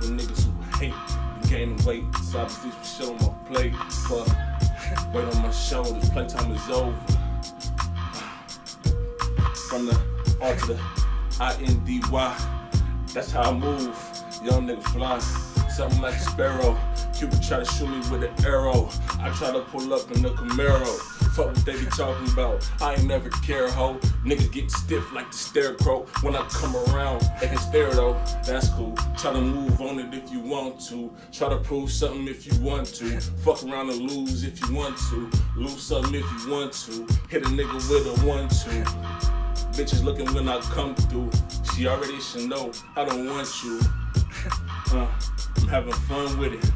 with niggas who hate. You gaining weight, so I see some shit on my plate. Fuck, weight on my shoulders, playtime is over. From the R to the I-N-D-Y, that's how I move. Young nigga fly, something like a sparrow. Cupid try to shoot me with an arrow. I try to pull up in the Camaro. Fuck what they be talking about, I ain't never care, ho. Niggas get stiff like the scarecrow. When I come around, they can stare though, that's cool. Try to move on it if you want to. Try to prove something if you want to. Fuck around and lose if you want to. Lose something if you want to. Hit a nigga with a 1-2. Bitches looking when I come through. She already should know I don't want you. I'm having fun with it.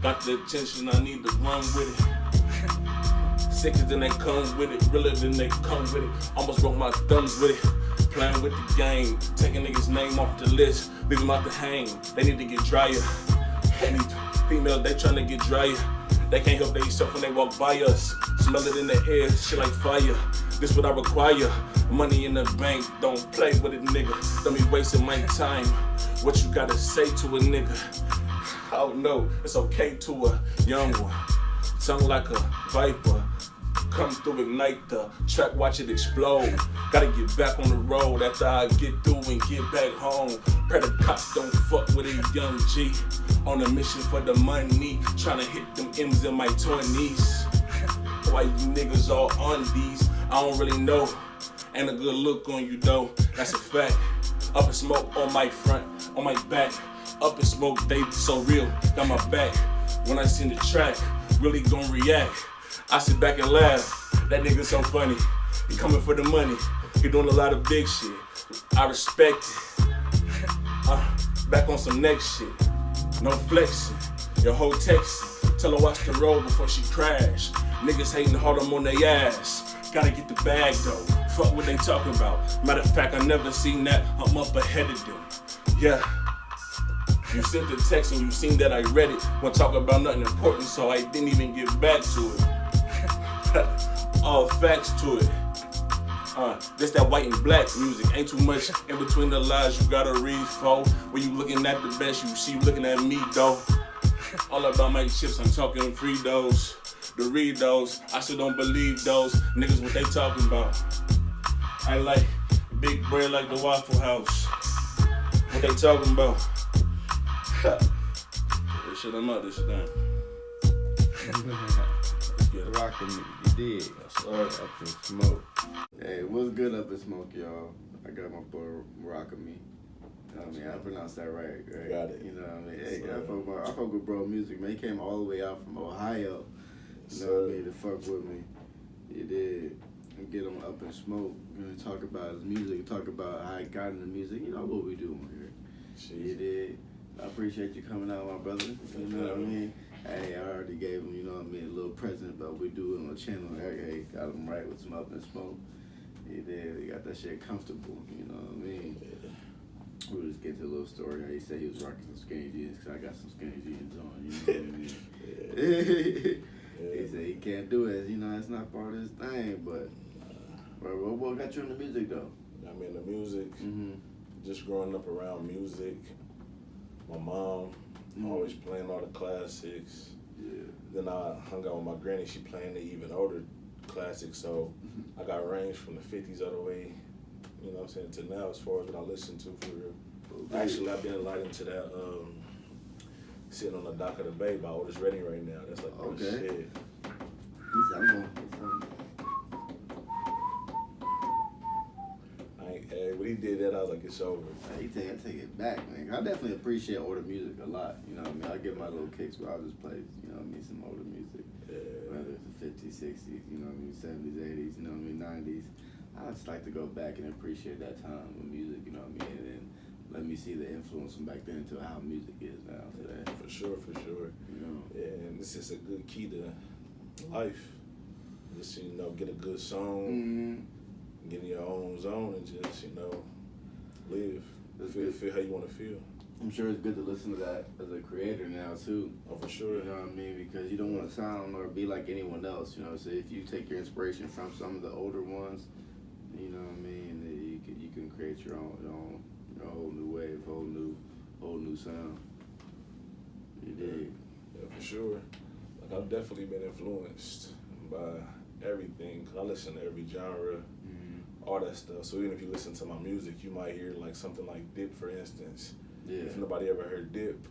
Got the attention, I need to run with it. Sicker than they come with it, realer than they come with it. Almost broke my thumbs with it. Playing with the game, taking niggas' name off the list, leave them out to hang. They need to get drier. Any females, they tryna get drier. They can't help themselves when they walk by us. Smell it in the air, shit like fire. This what I require. Money in the bank, don't play with it, nigga. Don't be wasting my time. What you gotta say to a nigga? I don't know, it's okay to a young one. Tongue like a viper. Come through, ignite the track, watch it explode. Gotta get back on the road after I get through and get back home. Pray the cops don't fuck with a young G. On a mission for the money, tryna hit them M's in my 20s. Why you niggas all on these? I don't really know. Ain't a good look on you though, that's a fact. Up in smoke on my front, on my back. Up in smoke, they so real, got my back. When I seen the track, really gon' react. I sit back and laugh, that nigga so funny. He coming for the money, he doing a lot of big shit. I respect it. Back on some next shit, no flexing. Your whole texting, tell her watch the road before she crash. Niggas hating hard, I'm on their ass. Gotta get the bag though, fuck what they talking about. Matter of fact, I never seen that, I'm up ahead of them. Yeah. You sent the text and you seen that I read it. Wanna talk about nothing important, so I didn't even get back to it. All facts to it. This that white and black music. Ain't too much in between the lines you gotta read for. When you looking at the best, you see you looking at me though. All about my chips, I'm talking free those. To read those, I still don't believe those niggas what they talking about. I like big bread like the Waffle House. What they talking about? This shit I'm out, this shit down. Rockin' me, you did. Up in smoke. Hey, what's good up in smoke, y'all? I got my boy Murakami. You know what I mean? I pronounced that right? Got it. You know what I mean? Hey, I fuck with bro music, man. He came all the way out from Ohio. You know what I mean? To fuck with me. He did. And get him up in smoke. You know, talk about his music, talk about how he got into music. You know what we doing here. He did. I appreciate you coming out, my brother. You know what I mean? Hey, I already gave him, you know what I mean, a little present, but we do it on the channel. Hey, got him right with some up and smoke. He did. He got that shit comfortable, you know what I mean? We'll just get to a little story. He said he was rocking some skinny jeans because I got some skinny jeans on, you know what I mean? He said he can't do it. You know, it's not part of his thing, but what got you in the music, though? I'm in the music, just growing up around music. My mom always playing all the classics. Yeah. Then I hung out with my granny. She playing the even older classics. So I got range from the 50s all the way, you know what I'm saying, to now as far as what I listen to for real. Okay. Actually, I've been enlightened to that Sitting on the Dock of the Bay by Otis Redding right now. That's like my shit. When he did that, I was like, it's over. Hey, I take it back, man. I definitely appreciate older music a lot. You know what I mean? I get my little kicks where I just play, you know what I mean, some older music. Yeah. Whether it's the 50s, 60s, you know what I mean, 70s, 80s, you know what I mean, 90s. I just like to go back and appreciate that time with music, you know what I mean? And then let me see the influence from back then to how music is now today. For sure. You know? Yeah, and this is a good key to life. Just, you know, get a good song, get in your own zone and just, you know, live. Feel how you want to feel. I'm sure it's good to listen to that as a creator now too. Oh, for sure. You know what I mean? Because you don't want to sound or be like anyone else. You know, so if you take your inspiration from some of the older ones, you know what I mean, you can create your own whole new wave, whole new sound. sure. Like I've definitely been influenced by everything, cause I listen to every genre, all that stuff. So even if you listen to my music, you might hear like something like Dip, for instance. Yeah. If nobody ever heard Dip,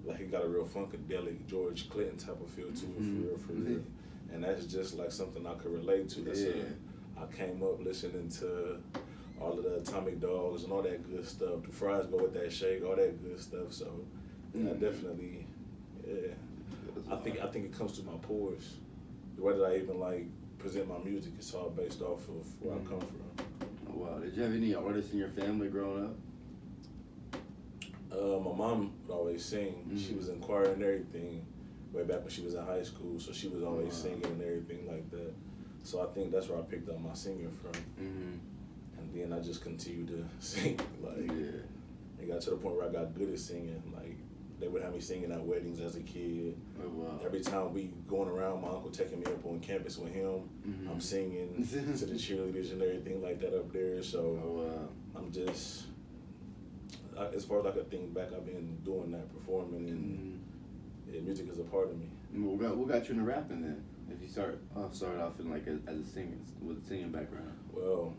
like he got a real funkadelic George Clinton type of feel to it, for real. And that's just like something I could relate to. That's I came up listening to all of the Atomic Dogs and all that good stuff. The Fries Go With That Shake, all that good stuff. So I definitely, I think it comes through my pores. The way that I even like present my music is all based off of where I come from. Oh, wow. Did you have any artists in your family growing up? My mom would always sing. She was in choir and everything way back when she was in high school, so she was always singing and everything like that. So I think that's where I picked up my singing from. And then I just continued to sing. Like, it got to the point where I got good at singing. Like, they would have me singing at weddings as a kid. Oh, wow. Every time we going around, my uncle taking me up on campus with him, I'm singing to the cheerleaders and everything like that up there. So I'm just, as far as I could think back, I've been doing that, performing, and music is a part of me. What got you into rapping then? If you started off in like as a singer with a singing background. Well,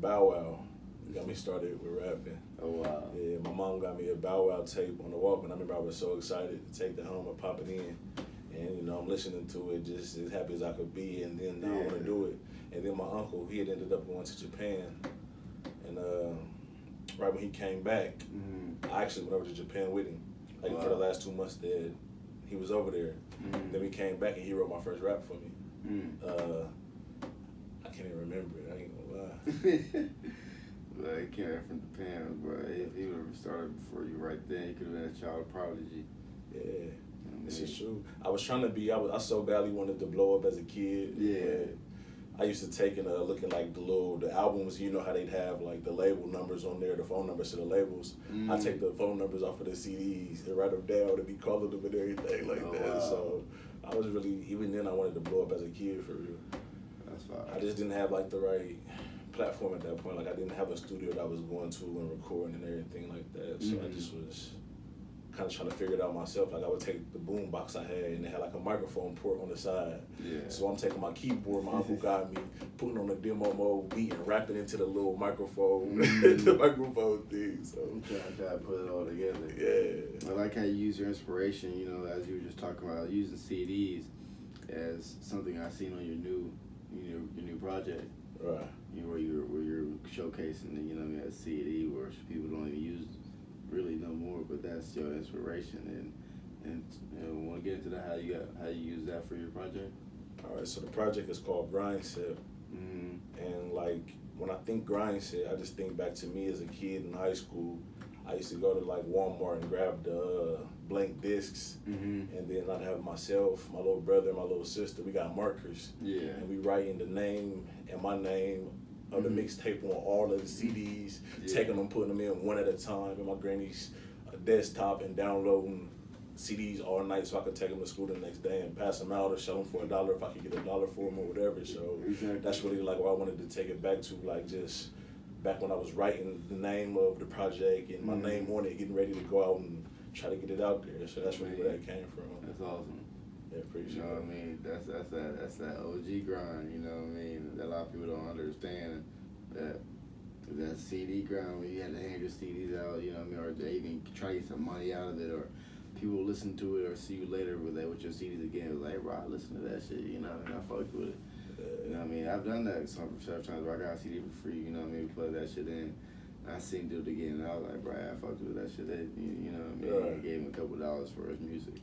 Bow Wow got me started with rapping. Oh wow. Yeah, my mom got me a Bow Wow tape on the Walkman. I remember I was so excited to take that home and pop it in. And you know, I'm listening to it just as happy as I could be, and then I want to do it. And then my uncle, he had ended up going to Japan. And right when he came back, I actually went over to Japan with him. Like for the last 2 months that he was over there. Then we came back and he wrote my first rap for me. I can't even remember it, I ain't gonna lie. Well, he came from Japan, bro. If he would have started before you right then, he could have been a child prodigy. Yeah, this is true. I was trying to be, I so badly wanted to blow up as a kid. Yeah. I used to take and looking like the albums, you know how they'd have like the label numbers on there, the phone numbers to the labels. I take the phone numbers off of the CDs and write them down and be calling them and everything like that. Wow. So I was really, even then I wanted to blow up as a kid for real. That's fine. I just didn't have like the right platform at that point. Like I didn't have a studio that I was going to and recording and everything like that. So I just was kind of trying to figure it out myself. Like I would take the boom box I had and it had like a microphone port on the side. Yeah. So I'm taking my keyboard, my uncle got me, putting on the demo mode beat and rapping into the little microphone, the microphone thing. So I'm trying to put it all together. Yeah. I like how you use your inspiration, you know, as you were just talking about, using CDs as something I seen on your new project. Right. You know, where you're showcasing the, you know, a CD where people don't even use really no more, but that's your inspiration, and you know, want to get into that, how you use that for your project? All right, so the project is called Grindset, and like when I think Grindset, I just think back to me as a kid in high school. I used to go to like Walmart and grab the blank discs, and then I'd have myself, my little brother, and my little sister. We got markers, and we write in the name and my name of the mixtape on all of the CDs, taking them, putting them in one at a time in my granny's desktop and downloading CDs all night so I could take them to school the next day and pass them out or sell them for $1 if I could get $1 for them or whatever. So that's really like what I wanted to take it back to, like just back when I was writing the name of the project and my name on it, getting ready to go out and try to get it out there. So that's really where that came from. That's awesome. Yeah, appreciate it. You know what I mean? That's that OG grind, you know what I mean? That a lot of people don't understand that CD grind when you had to hand your CDs out, you know what I mean? Or they even try to get some money out of it, or people listen to it or see you later with your CDs again. It was like, bro, I listen to that shit, you know what I mean? I fucked with it. You know what I mean? I've done that several times where I got a CD for free, you know what I mean? Plug that shit in. And I seen do it again, and I was like, bro, I fucked with that shit. You know what I mean? I gave him a couple dollars for his music.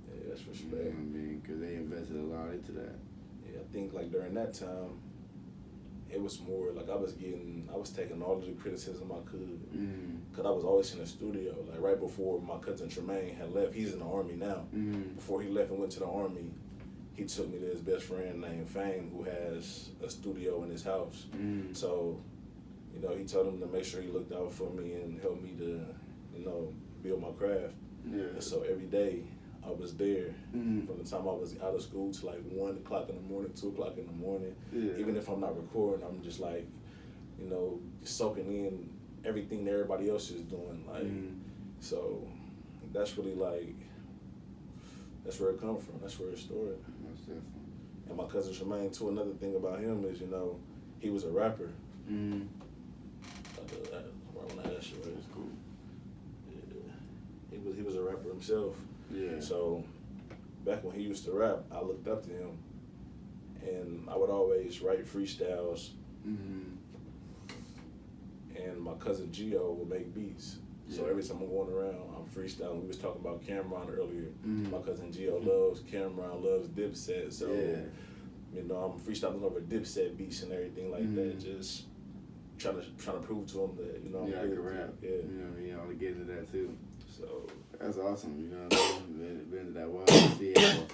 Yeah, that's respect. You know what I mean? Because they invested a lot into that. Yeah, I think like during that time, it was more like I was taking all of the criticism I could. Because I was always in the studio. Like right before my cousin Tremaine had left, he's in the Army now. Before he left and went to the Army, he took me to his best friend named Fame, who has a studio in his house. So, you know, he told him to make sure he looked out for me and helped me to, you know, build my craft. Yeah. And so every day I was there from the time I was out of school to like 1 o'clock in the morning, 2 o'clock in the morning. Yeah. Even if I'm not recording, I'm just like, you know, soaking in everything that everybody else is doing. Like, so that's really like That's where it come from. That's where it started. Most definitely. And my cousin Tremaine, too, another thing about him is, he was a rapper. Mm-hmm. When I asked you, it's cool. Yeah. He was a rapper himself. Yeah. So back when he used to rap, I looked up to him, and I would always write freestyles. Mm-hmm. And my cousin Gio would make beats. So every time I'm going around, I'm freestyling. We was talking about Cameron earlier. Mm-hmm. My cousin Gio loves Cameron, loves Dipset. So, I'm freestyling over Dipset beats and everything like that. Just trying to prove to him that, I'm I can rap. Yeah. I want to get into that too. So that's awesome. Been to that wild. See how,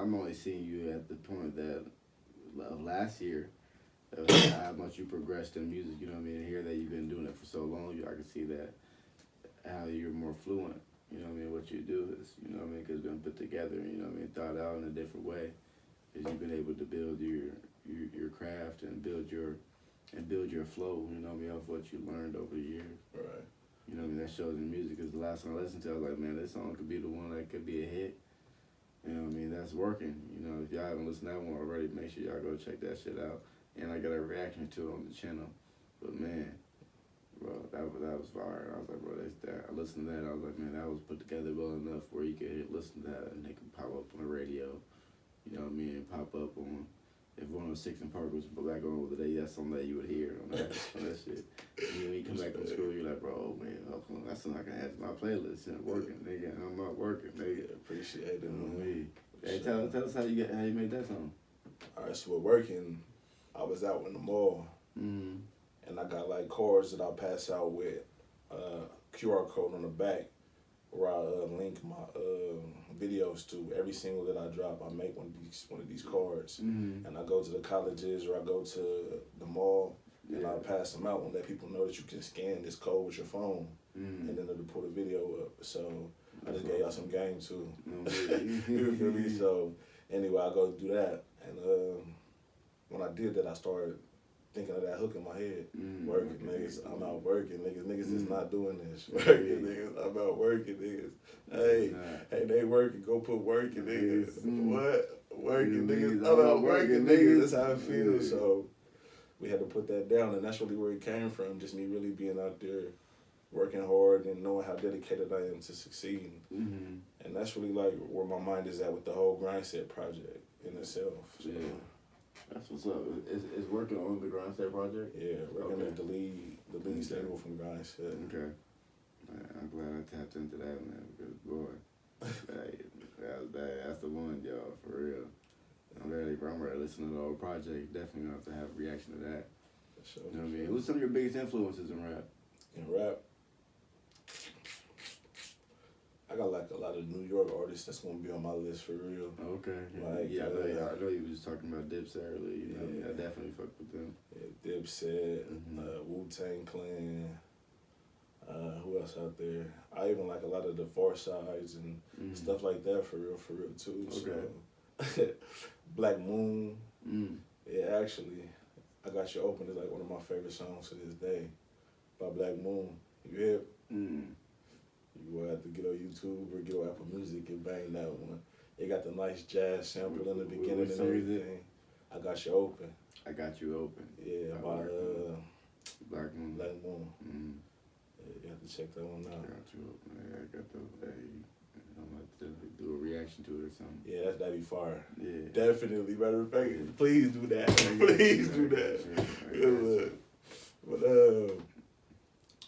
I'm only seeing you at the point of last year. How much you progressed in music, and hear that you've been doing it for so long, I can see that how you're more fluent, what you do is, because it's been put together, thought out in a different way, because you've been able to build your craft and build your flow, off what you learned over the years. Right. That shows in music, because the last song I listened to, I was like, man, this song could be the one that could be a hit. That's working. If y'all haven't listened to that one already, make sure y'all go check that shit out. And I got a reaction to it on the channel. But man, bro, that was fire. I was like, bro, that's that. I listened to that. I was like, man, that was put together well enough where you could listen to that and it can pop up on the radio. Pop up on, if 106 and Park was back on the day, that's something that you would hear on that shit. When you come back from school, you're like, bro, oh man, that's something I can add to my playlist. And working, nigga. I'm not working, nigga. Appreciate it. Hey, tell us how you made that song. All right, so we're working. I was out in the mall, and I got like cards that I pass out with QR code on the back, where I link my videos to. Every single that I drop, I make one of these cards, and I go to the colleges or I go to the mall, and I pass them out and let people know that you can scan this code with your phone, and then it'll pull the video up. So I just gave y'all some game too. You feel me? So anyway, I go do that, and when I did that, I started thinking of that hook in my head. Working, niggas. I'm out working, niggas. Niggas is not doing this. Working, niggas. I'm out working, niggas. Hey, they working. Go put working, niggas. What? Working, niggas. I'm out working, niggas. That's how I feel. So we had to put that down, and that's really where it came from. Just me really being out there, working hard, and knowing how dedicated I am to succeeding. And that's really like where my mind is at with the whole Grindset project in itself. So. Yeah. That's what's up. Is working on the Grindset project? Yeah, working at the lead single from Grindset. Okay. Man, I'm glad I tapped into that, man, because boy, that's the one, y'all, for real. I'm ready to listen to the whole project. Definitely gonna have to have a reaction to that. For sure. You know what I mean? Who's some of your biggest influences in rap? In rap, I got like a lot of New York artists that's gonna be on my list for real. Okay. Like, I know you was just talking about Dipset earlier. I definitely fuck with them. Yeah, Dipset, Wu-Tang Clan. Who else out there? I even like a lot of the Far Sides and stuff like that for real too. Okay. So, Black Moon. Yeah, actually, I Got You Open is like one of my favorite songs to this day by Black Moon. You hear? You will have to get on YouTube or get on Apple Music and bang that one. It got the nice jazz sample in the beginning and everything. I Got You Open. I Got You Open. Yeah, by Black Moon. Black Moon. Yeah, you have to check that one out. I Got You Open. I got the. I'm gonna have to do a reaction to it or something. Yeah, that'd be fire. Yeah. Definitely. Matter of fact, please do that. Please do that. But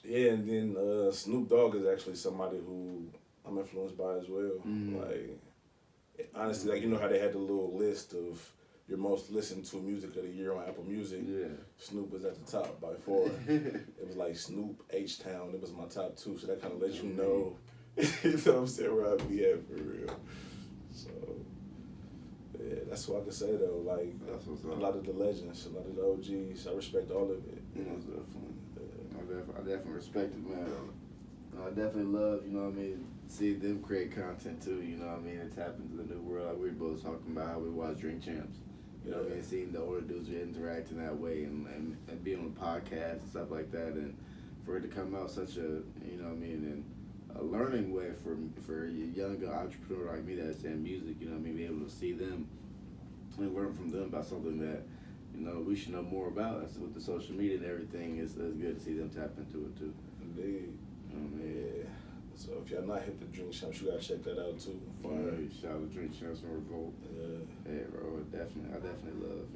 yeah, and then Snoop Dogg is actually somebody who I'm influenced by as well. Like, honestly, like, you know how they had the little list of your most listened to music of the year on Apple Music? Yeah. Snoop was at the top by far. It was like Snoop, H-Town. It was my top two, so that kind of lets you know, you know what I'm saying, where I'd be at for real. So, yeah, that's what I can say though. Like, that's what's up. A lot of the legends, a lot of the OGs, I respect all of it. You know, I definitely respect it, man. I definitely love, you know what I mean, see them create content too, you know what I mean, and tap into the new world. Like we were both talking about how we watch Drink Champs. You know what I mean, seeing the older dudes interacting that way and being on podcasts and stuff like that, and for it to come out such a, you know what I mean, and a learning way for a younger entrepreneur like me that's in music. You know what I mean? Be able to see them and learn from them about something that we should know more about. That's with the social media and everything. It's good to see them tap into it too. Indeed. Yeah. So if y'all not hit the Drink Champs, you gotta check that out too. Fire. Shout out to Drink Champs and Revolt. Yeah. Bro, I definitely love,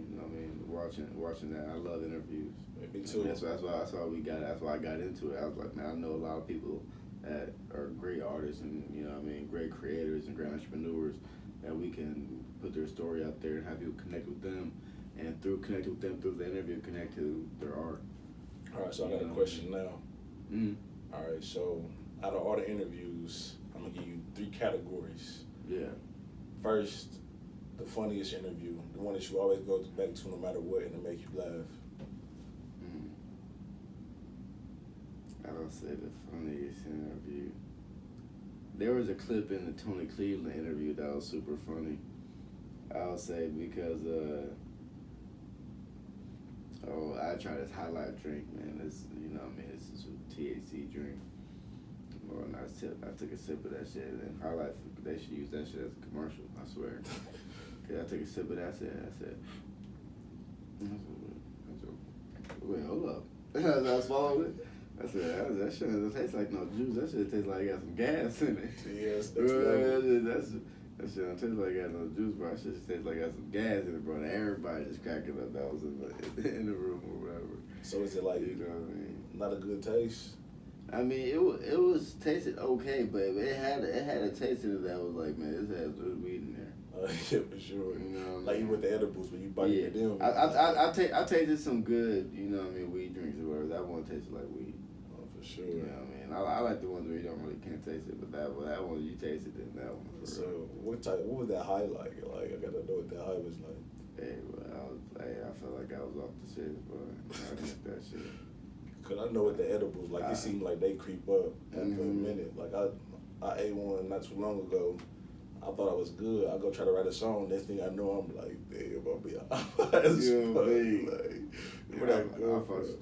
watching that. I love interviews. Me too. That's why we got. That's why I got into it. I was like, man, I know a lot of people that are great artists and great creators and great entrepreneurs that we can put their story out there and have people connect with them, and through connecting with them through the interview, connect to their art. All right, so I got a question now. Mm-hmm. All right, so out of all the interviews, I'm gonna give you 3 categories. Yeah. First, the funniest interview, the one that you always go back to no matter what, and it make you laugh. I don't say the funniest interview. There was a clip in the Tony Cleveland interview that was super funny. I would say because I tried this High Life drink, man. It's it's a THC drink. Well, and I took a sip of that shit, and High Life, they should use that shit as a commercial, I swear. Cause I took a sip of that shit, I said, wait, hold up. I swallowed it. I said, that shit doesn't taste like no juice. That shit tastes like it got some gas in it. Yes, that shit don't taste like it got no juice, bro. That shit just tastes like it got some gas in it, bro. And everybody just cracking up that was in the room or whatever. So is it like, you know what I mean? Not a good taste? I mean, it was tasted okay, but it had a taste in it that was like, man, this has weed in there. Yeah, for sure. You know what like even with the edibles, when you bite into them. I tasted some good, weed drinks or whatever. That one tasted like weed. Oh, for sure. You know what I mean? I like the ones where you don't really can't taste it, but that one you taste it, then that one. So what was that high like? Like I gotta know what that high was like. Hey, well, I felt like I was off the shit, but I didn't that shit. Cause I know with the edibles, like it seemed like they creep up after a minute. Like I ate one not too long ago. I thought I was good. I go try to write a song. Next thing I know, I'm like, damn, I'll be out. I fuck with that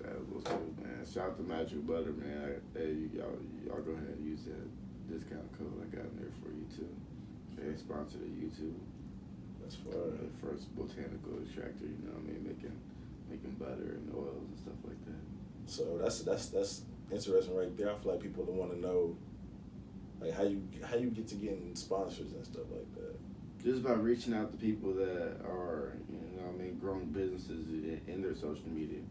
edibles too, man. Shout out to Magic Butter, man. Hey, y'all go ahead and use that discount code I got in there for you too. They sponsored at YouTube. That's fine. The first botanical extractor, making butter and oils and stuff like that. So that's interesting right there. I feel like people want to know, like how you get to getting sponsors and stuff like that. Just by reaching out to people that are, growing businesses in their social media.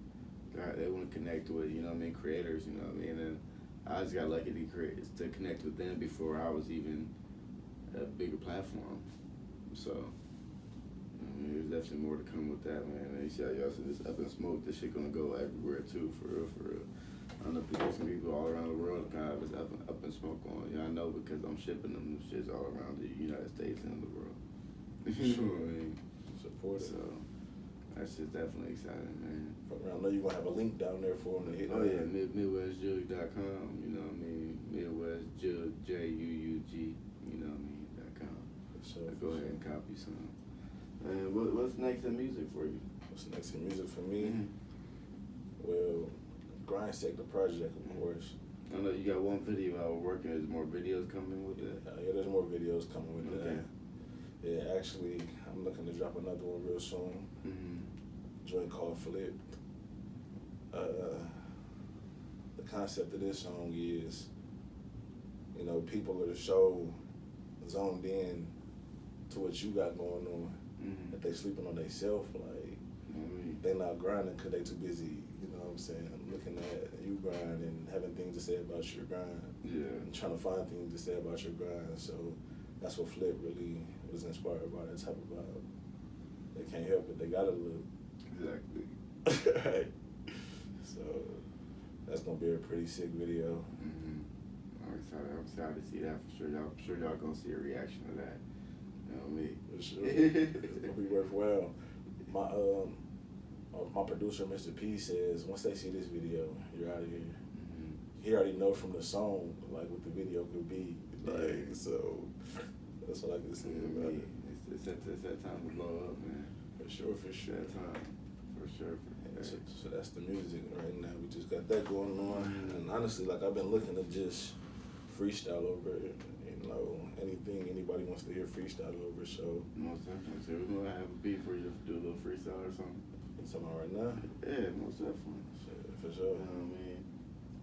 They want to connect with, creators, and I just got lucky to connect with them before I was even a bigger platform. So, there's definitely more to come with that, man. And you see how y'all see this Up in Smoke, this shit gonna go everywhere too, for real. I know some people all around the world kind of is up in Smoke on. I know because I'm shipping them shits all around the United States and the world. You know what I mean? Support it. So that's just definitely exciting, man. I know you're gonna have a link down there for them to hit. Oh yeah, MidwestJug.com. MidwestJug, JUUG. .com. So go ahead and copy some. And what's next in music for you? What's next in music for me? Mm-hmm. Well, Grindstack the project, of course. I know you got one video out working. There's more videos coming with it. Yeah, there's more videos coming with okay. that. Yeah, actually, I'm looking to drop another one real soon. Joint called Flip. The concept of this song is, people are so zoned in to what you got going on that they sleeping on themselves. Like, they not grinding because they too busy, looking at you grind and having things to say about your grind. Yeah. And trying to find things to say about your grind. So that's what Flip really was inspired by, that type of vibe. They can't help it, they gotta look. Exactly. Right. So that's gonna be a pretty sick video. I'm excited to see that for sure. I'm sure y'all gonna see a reaction to that. You know me. For sure. It's gonna be worthwhile. My producer, Mr. P, says once they see this video, you're out of here. He already know from the song like what the video could be. Like, so that's what I can say about it. It's that time to blow up, man. For sure. That time. For sure. So that's the music right now. We just got that going on. And honestly, like I've been looking to just freestyle over it. You know, anything anybody wants to hear freestyle over. So most definitely. So we're gonna have a beat for you to do a little freestyle or something. Something right now? Yeah, most definitely. Shit, for sure. You know what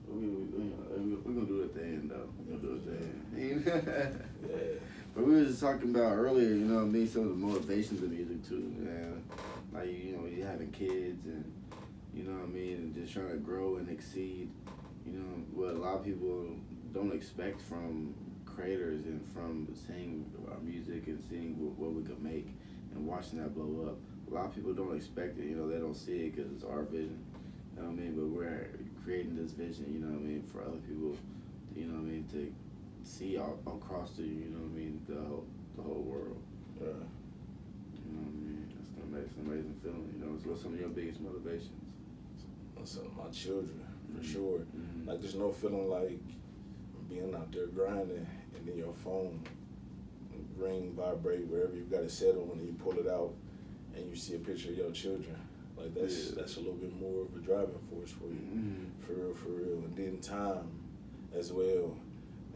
I mean? We're gonna do it at the end, though. We're gonna do it at the end. Yeah. But we were just talking about earlier, you know what I mean, some of the motivations of music, too. Yeah. Like, you know, you having kids and, you know what I mean, and just trying to grow and exceed, you know, what a lot of people don't expect from creators and from seeing our music and seeing what we could make and watching that blow up. A lot of people don't expect it, you know, they don't see it because it's our vision, you know what I mean, but we're creating this vision, you know what I mean, for other people, you know what I mean, to see all across the, you know what I mean, the whole world. Yeah. You know what I mean, it's an amazing feeling, you know, it's what's some of your biggest motivations? So my children, for Mm-hmm. sure. Mm-hmm. Like, there's no feeling like being out there grinding and then your phone ring, vibrate, wherever you got it set on, and you pull it out and you see a picture of your children. Like, that's a little bit more of a driving force for you. Mm-hmm. For real. And then Time as well.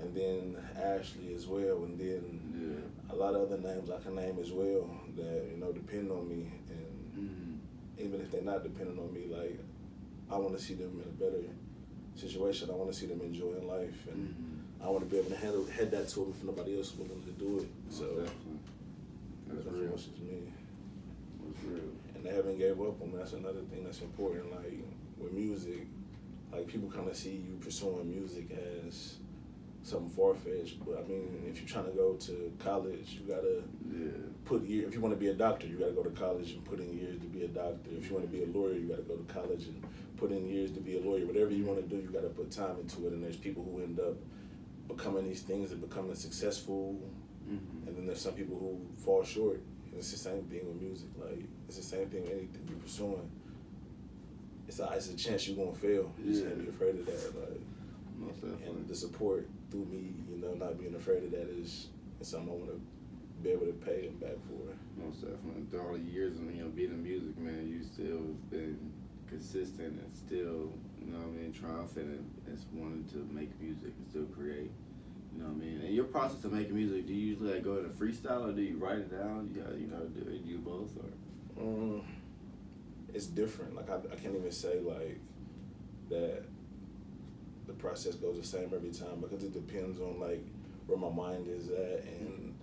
And then Ashley as well. And then a lot of other names I can name as well that, you know, depend on me. And even if they're not depending on me, like, I want to see them in a better situation. I want to see them enjoying life. And I want to be able to head that to them if nobody else is willing to do it. So that's real. real. That's me. That's real. And they haven't gave up on me. That's another thing that's important. Like, with music, like, people kind of see you pursuing music as something far-fetched, but I mean, if you're trying to go to college, you gotta put years. If you want to be a doctor, you gotta go to college and put in years to be a doctor. If you want to be a lawyer, you gotta go to college and put in years to be a lawyer. Whatever you want to do, you gotta put time into it. And there's people who end up becoming these things and becoming successful, and then there's some people who fall short. And it's the same thing with music. Like, it's the same thing with anything you're pursuing. It's a chance you're gonna fail. You just can't be afraid of that. Like, and the support through me, you know, not being afraid of that is something I want to be able to pay them back for. Most definitely. Through all the years of, you know, being in music, man, you still been consistent and still, you know what I mean, triumphant and wanting to make music and still create. You know what I mean? And your process of making music, do you usually like go into freestyle or do you write it down? You know, do you both or? It's different. Like, I can't even say like that the process goes the same every time because it depends on like where my mind is at and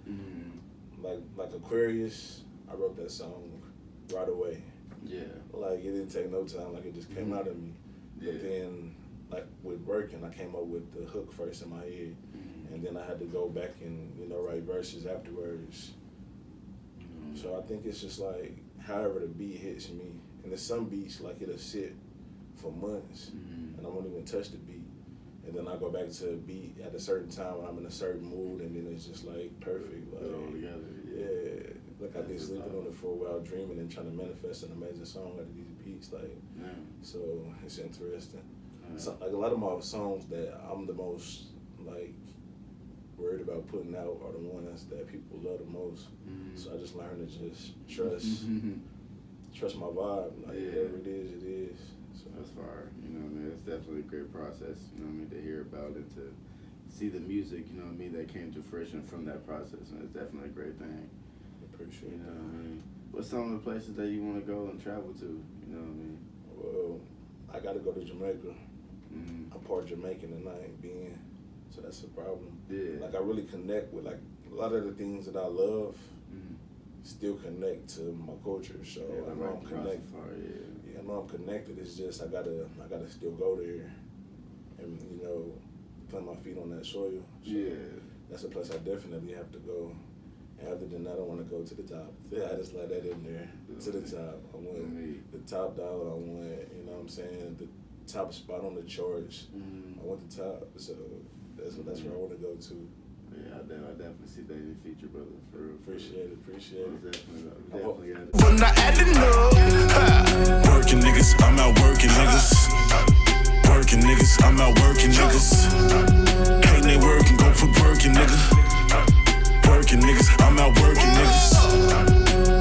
like Aquarius, I wrote that song right away. Yeah. Like, it didn't take no time. Like, it just came out of me. Yeah. But then, like, with working, I came up with the hook first in my head, and then I had to go back and, you know, write verses afterwards. So I think it's just like however the beat hits me. And there's some beats like it'll sit for months, and I won't even touch the beat. And then I go back to a beat at a certain time when I'm in a certain mood, and then it's just like perfect. Like, all together. Yeah. Like, I've been sleeping on it for a while, dreaming and trying to manifest an amazing song out of these beats. Like, so it's interesting. So, like, a lot of my songs that I'm the most like worried about putting out are the ones that people love the most. So I just learned to just trust my vibe. Like, whatever it is, it is. So that's fire. You know what I mean? It's definitely a great process, you know what I mean, to hear about it, to see the music, you know what I mean, that came to fruition from that process. And it's definitely a great thing. Appreciate you know what I mean? What's some of the places that you want to go and travel to? You know what I mean? Well, I got to go to Jamaica. I'm part Jamaican and I ain't been, so that's a problem. Yeah. Like, I really connect with, like, a lot of the things that I love still connect to my culture. So I know I'm connected. I know I'm connected. It's just I gotta still go there and, you know, plant my feet on that soil. So that's a place I definitely have to go. And other than that, I want to go to the top. I just let that in there. To the top. I want the top dollar. I want, you know what I'm saying, the top spot on the charts. I want the top. So that's where I want to go to. Yeah, I definitely see that in the future, brother. For real. Appreciate it. Definitely got it. When I adding up, working niggas, I'm out working niggas. Working niggas, I'm out working niggas. Ain't they working, go put working nigga. Working niggas, I'm out working niggas.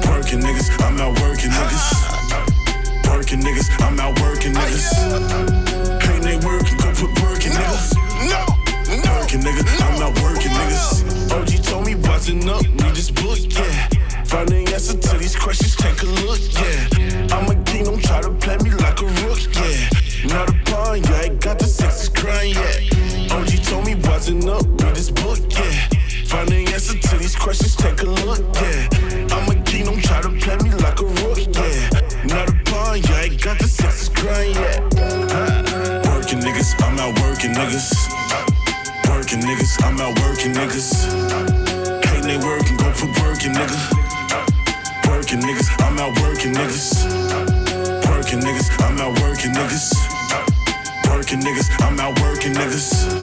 Working niggas, I'm out working niggas. Working niggas, I'm out working niggas. Ain't they working, go put working niggas. working, nigga. I'm not working, niggas. OG told me button up, read this book, yeah. Find the answer to these questions, take a look, yeah. I'm a king, don't try to play me like a rook, yeah. Not a pawn, yeah, I ain't got the sexy grind yet. OG told me button up, read this book, yeah. Find the answer to these questions, take a look, yeah. I'm a king, don't try to play me like a rook, yeah. Not a pawn, yeah, I ain't got the sexy grind yet. Working niggas, I'm out working niggas. Working niggas, I'm out working niggas. Hating they working, go put working nigga. Working niggas, I'm out working niggas. Working niggas, I'm out working niggas. Working niggas, I'm out working niggas.